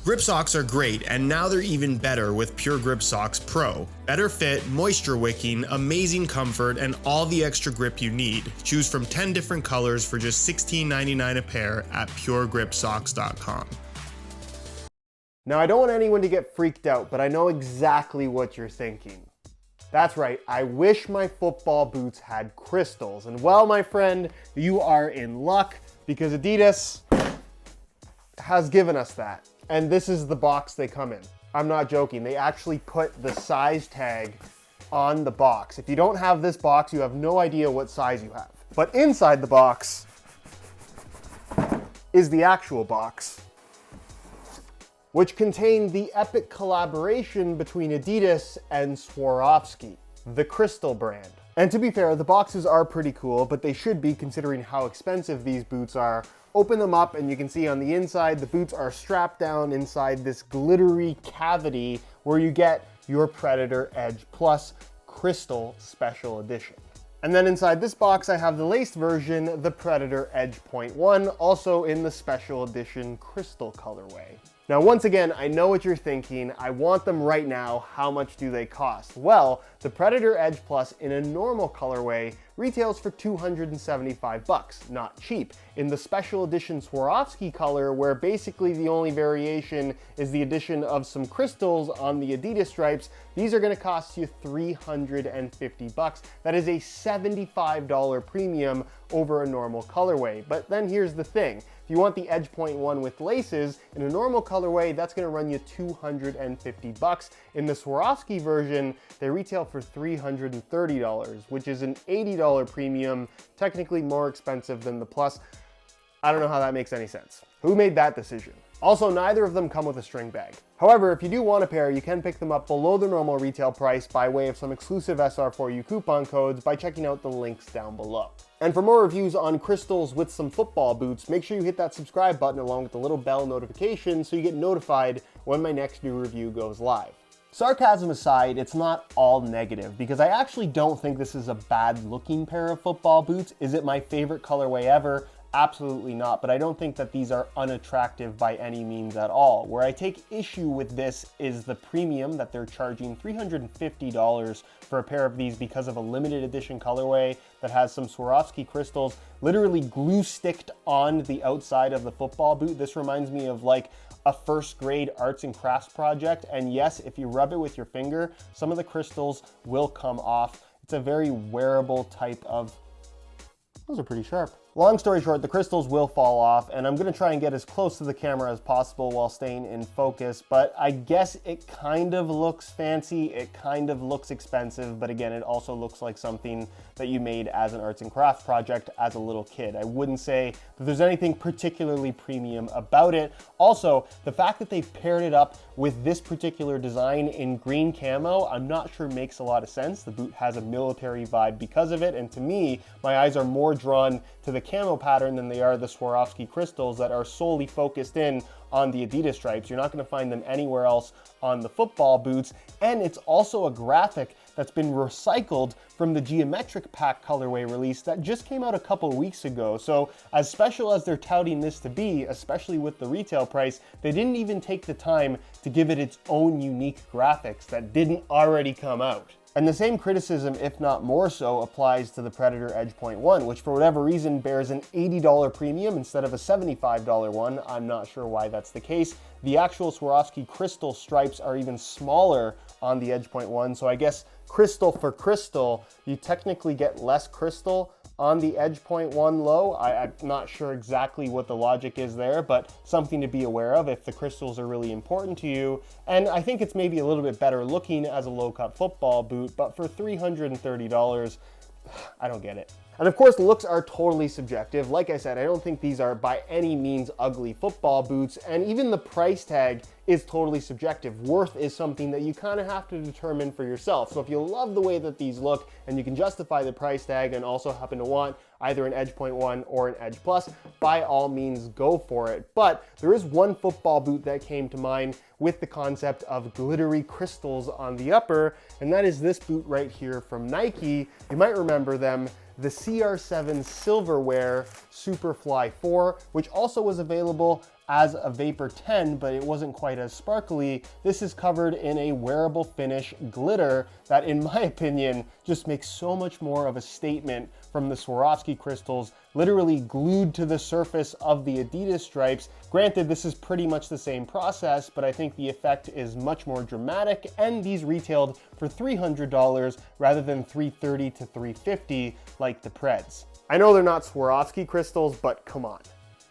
Grip socks are great, and now they're even better with Pure Grip Socks Pro. Better fit, moisture wicking, amazing comfort, and all the extra grip you need. Choose from 10 different colors for just $16.99 a pair at puregripsocks.com. Now, I don't want anyone to get freaked out, but I know exactly what you're thinking. That's right, I wish my football boots had crystals. And well, my friend, you are in luck because Adidas has given us that. And this is the box they come in. I'm not joking. They actually put the size tag on the box. If you don't have this box, you have no idea what size you have. But inside the box is the actual box, which contained the epic collaboration between Adidas and Swarovski, the Crystal brand. And to be fair, the boxes are pretty cool, but they should be considering how expensive these boots are. Open them up and you can see on the inside, the boots are strapped down inside this glittery cavity where you get your Predator Edge Plus Crystal Special Edition. And then inside this box, I have the laced version, the Predator Edge.1, also in the Special Edition Crystal colorway. Now, once again, I know what you're thinking. I want them right now. How much do they cost? Well, the Predator Edge Plus in a normal colorway retails for $275, not cheap. In the special edition Swarovski color, where basically the only variation is the addition of some crystals on the Adidas stripes, these are gonna cost you $350. That is a $75 premium over a normal colorway. But then here's the thing. If you want the Edge.1 with laces, in a normal colorway, that's gonna run you $250. In the Swarovski version, they retail for $330, which is an $80 premium, technically more expensive than the Plus. I don't know how that makes any sense. Who made that decision? Also, neither of them come with a string bag. However, if you do want a pair, you can pick them up below the normal retail price by way of some exclusive SR4U coupon codes by checking out the links down below. And for more reviews on crystals with some football boots, make sure you hit that subscribe button along with the little bell notification so you get notified when my next new review goes live. Sarcasm aside, it's not all negative because I actually don't think this is a bad looking pair of football boots. Is it my favorite colorway ever? Absolutely not, but I don't think that these are unattractive by any means at all. Where I take issue with this is the premium that they're charging $350 for a pair of these because of a limited edition colorway that has some Swarovski crystals literally glue sticked on the outside of the football boot. This reminds me of like a first grade arts and crafts project. And yes, if you rub it with your finger, some of the crystals will come off. It's a very wearable type of, those are pretty sharp. Long story short, the crystals will fall off, and I'm gonna try and get as close to the camera as possible while staying in focus, but I guess it kind of looks fancy, it kind of looks expensive, but again, it also looks like something that you made as an arts and crafts project as a little kid. I wouldn't say that there's anything particularly premium about it. Also, the fact that they've paired it up with this particular design in green camo, I'm not sure makes a lot of sense. The boot has a military vibe because of it, and to me, my eyes are more drawn to the camo pattern than they are the Swarovski crystals that are solely focused in on the Adidas stripes. You're not going to find them anywhere else on the football boots, and it's also a graphic that's been recycled from the geometric pack colorway release that just came out a couple weeks ago. So as special as they're touting this to be, especially with the retail price, they didn't even take the time to give it its own unique graphics that didn't already come out. And the same criticism, if not more so, applies to the Predator Edge.1, which for whatever reason bears an $80 premium instead of a $75 one. I'm not sure why that's the case. The actual Swarovski crystal stripes are even smaller on the Edge.1, so I guess crystal for crystal, you technically get less crystal on the Edge.1 low. I'm not sure exactly what the logic is there, but something to be aware of if the crystals are really important to you. And I think it's maybe a little bit better looking as a low-cut football boot, but for $330, I don't get it. And of course, looks are totally subjective. Like I said, I don't think these are by any means ugly football boots, and even the price tag is totally subjective. Worth is something that you kind of have to determine for yourself. So if you love the way that these look and you can justify the price tag and also happen to want either an Edge.1 or an Edge Plus, by all means go for it. But there is one football boot that came to mind with the concept of glittery crystals on the upper, and that is this boot right here from Nike. You might remember them, the CR7 Silverwear Superfly 4, which also was available as a Vapor 10, but it wasn't quite as sparkly. This is covered in a wearable finish glitter that, in my opinion, just makes so much more of a statement from the Swarovski crystals, literally glued to the surface of the Adidas stripes. Granted, this is pretty much the same process, but I think the effect is much more dramatic, and these retailed for $300 rather than $330 to $350 like the Preds. I know they're not Swarovski crystals, but come on.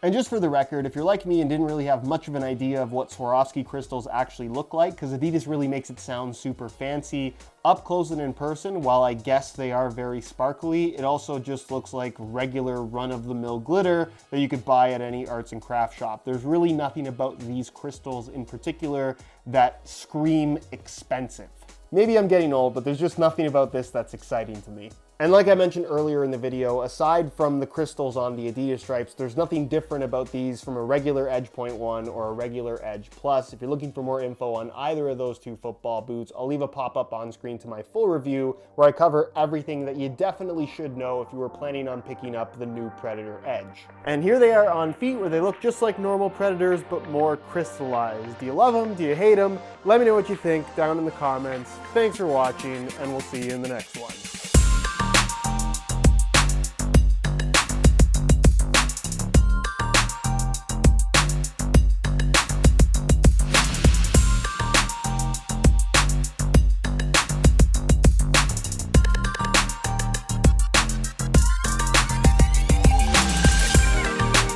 And just for the record, if you're like me and didn't really have much of an idea of what Swarovski crystals actually look like, because Adidas really makes it sound super fancy, up close and in person, while I guess they are very sparkly, it also just looks like regular run-of-the-mill glitter that you could buy at any arts and craft shop. There's really nothing about these crystals in particular that scream expensive. Maybe I'm getting old, but there's just nothing about this that's exciting to me. And like I mentioned earlier in the video, aside from the crystals on the Adidas stripes, there's nothing different about these from a regular Edge.1 or a regular Edge Plus. If you're looking for more info on either of those two football boots, I'll leave a pop-up on screen to my full review where I cover everything that you definitely should know if you were planning on picking up the new Predator Edge. And here they are on feet where they look just like normal Predators, but more crystallized. Do you love them? Do you hate them? Let me know what you think down in the comments. Thanks for watching, and we'll see you in the next one.